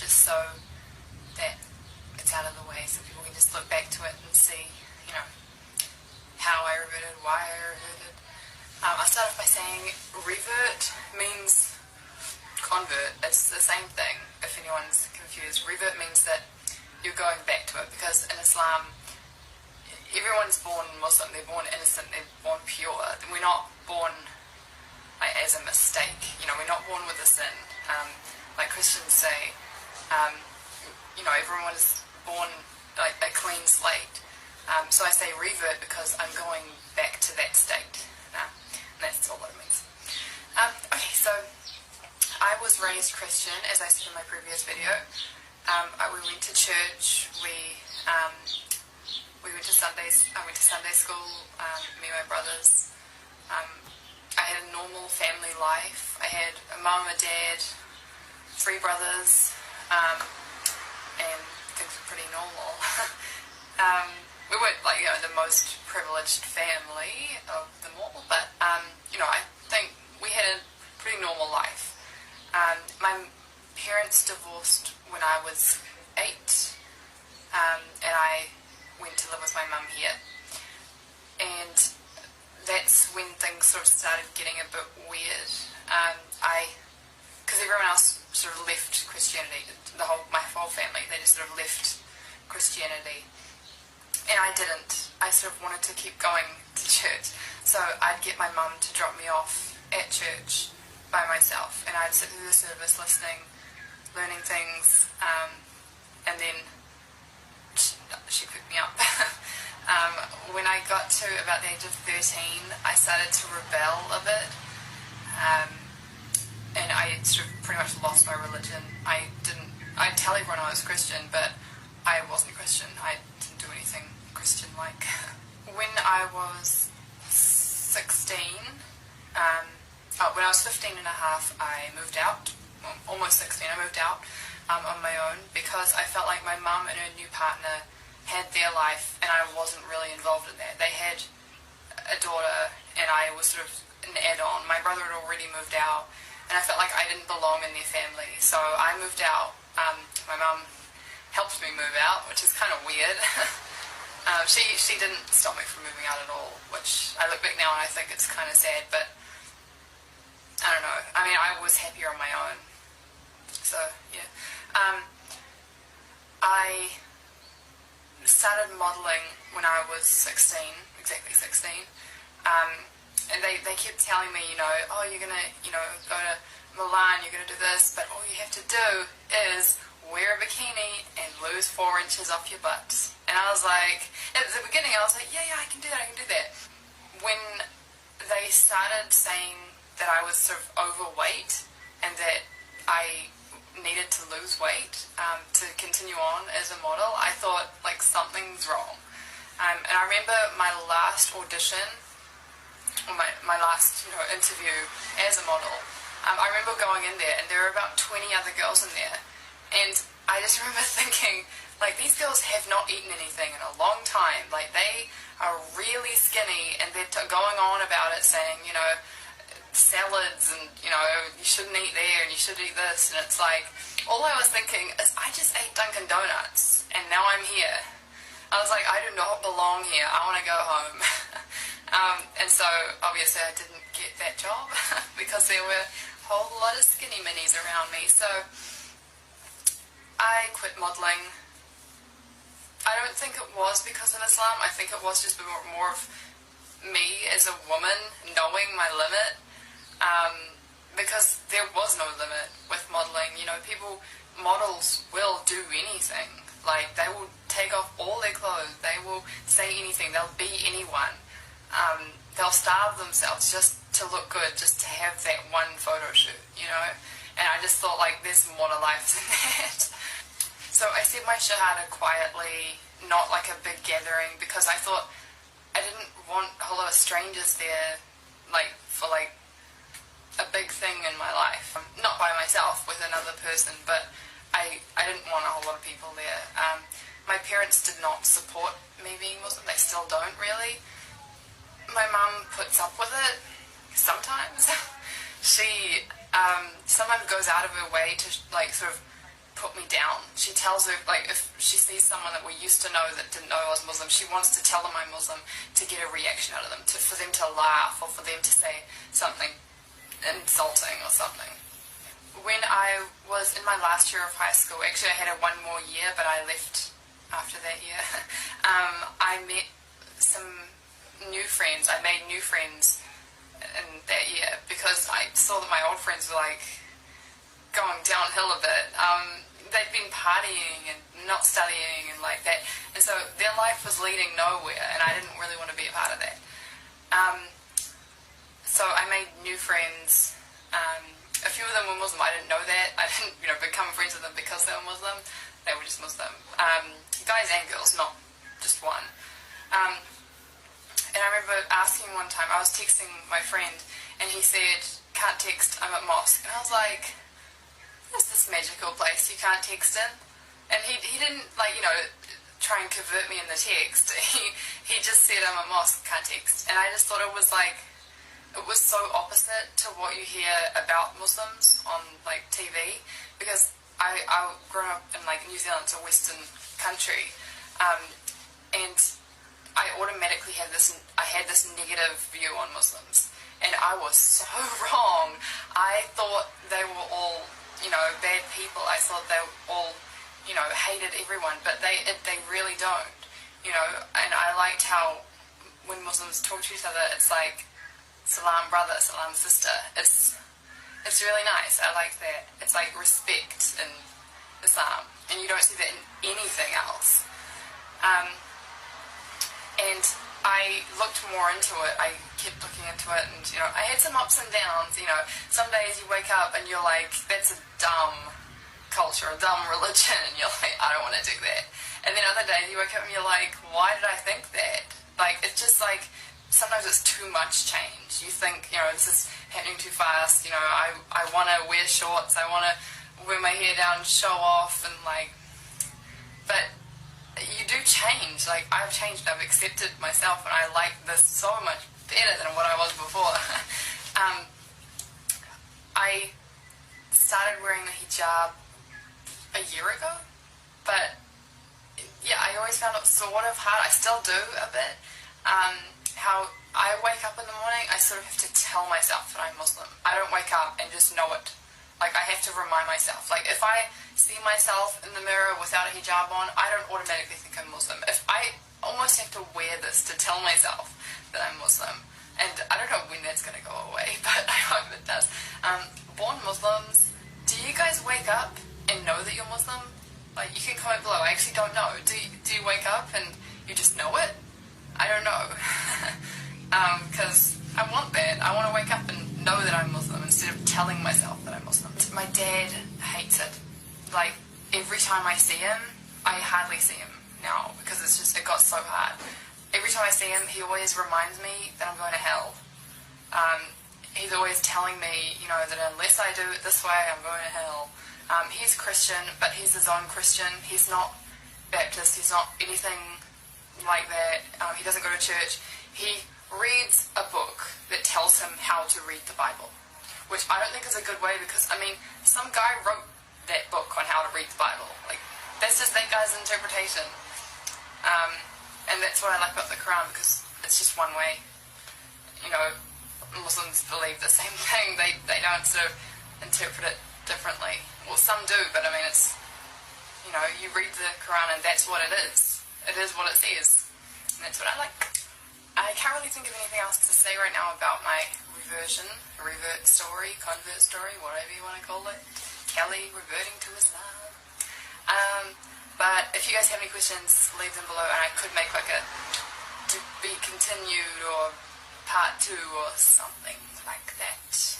just so that it's out of the way, so people can just look back to it and see, how I reverted, why I reverted. I'll start off by saying revert means convert. It's the same thing, if anyone's confused. Revert means that you're going back to it, because in Islam, everyone's born Muslim, they're born innocent, they're born pure. We're not born as a mistake, we're not born with a sin. Like Christians say, everyone is born like a clean slate. So I say revert because I'm going back to that state. And that's all that it means. Okay, so I was raised Christian, as I said in my previous video. We went to church, we went to I went to Sunday school, me and my brothers. I had a normal family life. I had a mum, a dad, 3 brothers, and things were pretty normal. We weren't the most privileged family of them all, but I think we had a pretty normal life. My parents divorced when I was 8, and I went to live with my mum here, and that's when things sort of started getting a bit weird. Because everyone else sort of left Christianity, my whole family, they just sort of left Christianity, and I didn't. I sort of wanted to keep going to church, so I'd get my mum to drop me off at church by myself, and I'd sit through the service listening, learning things, and then she picked me up. When I got to about the age of 13, I started to rebel a bit, and I sort of pretty much lost my religion. I'd tell everyone I was Christian, but I wasn't Christian. I didn't do anything Christian-like. When I was 16, when I was 15 and a half, I moved out. Well, almost 16, I moved out on my own, because I felt like my mum and her new partner had their life, and I wasn't really involved in that. They had a daughter, and I was sort of an add-on. My brother had already moved out, and I felt like I didn't belong in their family, so I moved out. My mum helped me move out, which is kind of weird. She didn't stop me from moving out at all, which I look back now and I think it's kind of sad, but I don't know. I mean, I was happier on my own, so yeah. I started modelling when I was 16, exactly 16, and they kept telling me, oh, you're going to, go to Milan, you're going to do this, but all you have to do is wear a bikini and lose 4 inches off your butt. And I was like, at the beginning I was like, yeah, I can do that. When they started saying that I was sort of overweight and that I needed to lose weight to continue on as a model, I thought, like, something's wrong. And I remember my last audition, or my last interview as a model, I remember going in there and there were about 20 other girls in there, and I just remember thinking, like, these girls have not eaten anything in a long time. Like, they are really skinny, and they're going on about it, saying, salads, and, you shouldn't eat there, and you should eat this, and it's like, all I was thinking is, I just ate Dunkin' Donuts, and now I'm here. I was like, I do not belong here, I want to go home. And so, obviously, I didn't get that job, because there were a whole lot of skinny minis around me, so I quit modelling. I don't think it was because of Islam. I think it was just more of me as a woman knowing my limit, because there was no limit with modelling. Models will do anything. Like, they will take off all their clothes, they will say anything, they'll be anyone. They'll starve themselves just to look good, just to have that one photo shoot, And I just thought, like, there's more to life than that. So I said my Shahada quietly, not like a big gathering, because I thought I didn't want a whole lot of strangers there, for a big thing in my life. Not by myself, with another person, but I didn't want a whole lot of people there. My parents did not support me being Muslim. They still don't, really. My mum puts up with it sometimes. She sometimes goes out of her way to, sort of put me down. She tells her, like, if she sees someone that we used to know that didn't know I was Muslim, she wants to tell them I'm Muslim to get a reaction out of them, for them to laugh or for them to say something insulting or something. When I was in my last year of high school, actually I had one more year, but I left after that year, I met some new friends. I made new friends in that year because I saw that my old friends were like going downhill a bit. They'd been partying and not studying and like that, and so their life was leading nowhere, and I didn't really want to be a part of that. So I made new friends. A few of them were Muslim. I didn't know that. I didn't, become friends with them because they were Muslim. They were just Muslim. Guys and girls, not just one. And I remember asking one time, I was texting my friend, and he said, "Can't text, I'm at mosque." And I was like, "What's this magical place you can't text in?" And he didn't, try and convert me in the text. He just said, "I'm at mosque, can't text." And I just thought it was so opposite to what you hear about Muslims on, TV, because I grew up in, New Zealand, it's a Western country, and I automatically had this negative view on Muslims, and I was so wrong. I thought they were all, bad people. I thought they all, hated everyone, but they really don't, and I liked how when Muslims talk to each other, it's like, salam brother, salam sister. It's really nice. I like that. It's like respect in Islam, and you don't see that in anything else. And I looked more into it. I kept looking into it, and I had some ups and downs. Some days you wake up and you're like, that's a dumb culture, a dumb religion, and you're like, I don't want to do that. And then other days you wake up and you're like, why did I think that? It's just sometimes it's too much change. You think, this is happening too fast. I want to wear shorts. I want to wear my hair down, show off, and but you do change. I've changed. I've accepted myself, and I like this so much better than what I was before. I started wearing the hijab a year ago, but yeah, I always found it sort of hard. I still do a bit. How I wake up in the morning, I sort of have to tell myself that I'm Muslim. I don't wake up and just know it. I have to remind myself. If I see myself in the mirror without a hijab on, I don't automatically think I'm Muslim. If I almost have to wear this to tell myself that I'm Muslim. And I don't know when that's going to go away, but I hope it does. Born Muslims, do you guys wake up and know that you're Muslim? You can comment below. I actually don't know. Do you wake up and you just know it? I don't know. Because I want that. I want to wake up and know that I'm Muslim instead of telling myself that I'm Muslim. My dad hates it. Every time I see him, I hardly see him now because it got so hard. Every time I see him, he always reminds me that I'm going to hell. He's always telling me, that unless I do it this way, I'm going to hell. He's Christian, but he's his own Christian. He's not Baptist. He's not anything like that. He doesn't go to church. He reads a book that tells him how to read the Bible, which I don't think is a good way because, some guy wrote that book on how to read the Bible. That's just that guy's interpretation. And that's what I like about the Quran because it's just one way. Muslims believe the same thing. They don't sort of interpret it differently. Well, some do, but it's, you read the Quran and that's what it is. It is what it says. And that's what I like. I can't really think of anything else to say right now about my revert story, convert story, whatever you want to call it. Kelly reverting to Islam. But if you guys have any questions, leave them below, and I could make a to be continued or part 2 or something like that.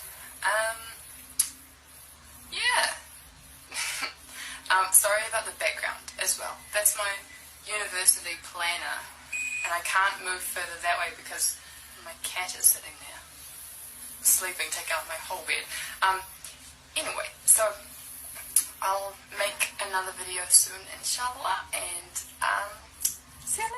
Yeah. Sorry about the background as well. That's my university planner, and I can't move further that way because my cat is sitting there sleeping, take out my whole bed. Anyway, so I'll make another video soon, inshallah, and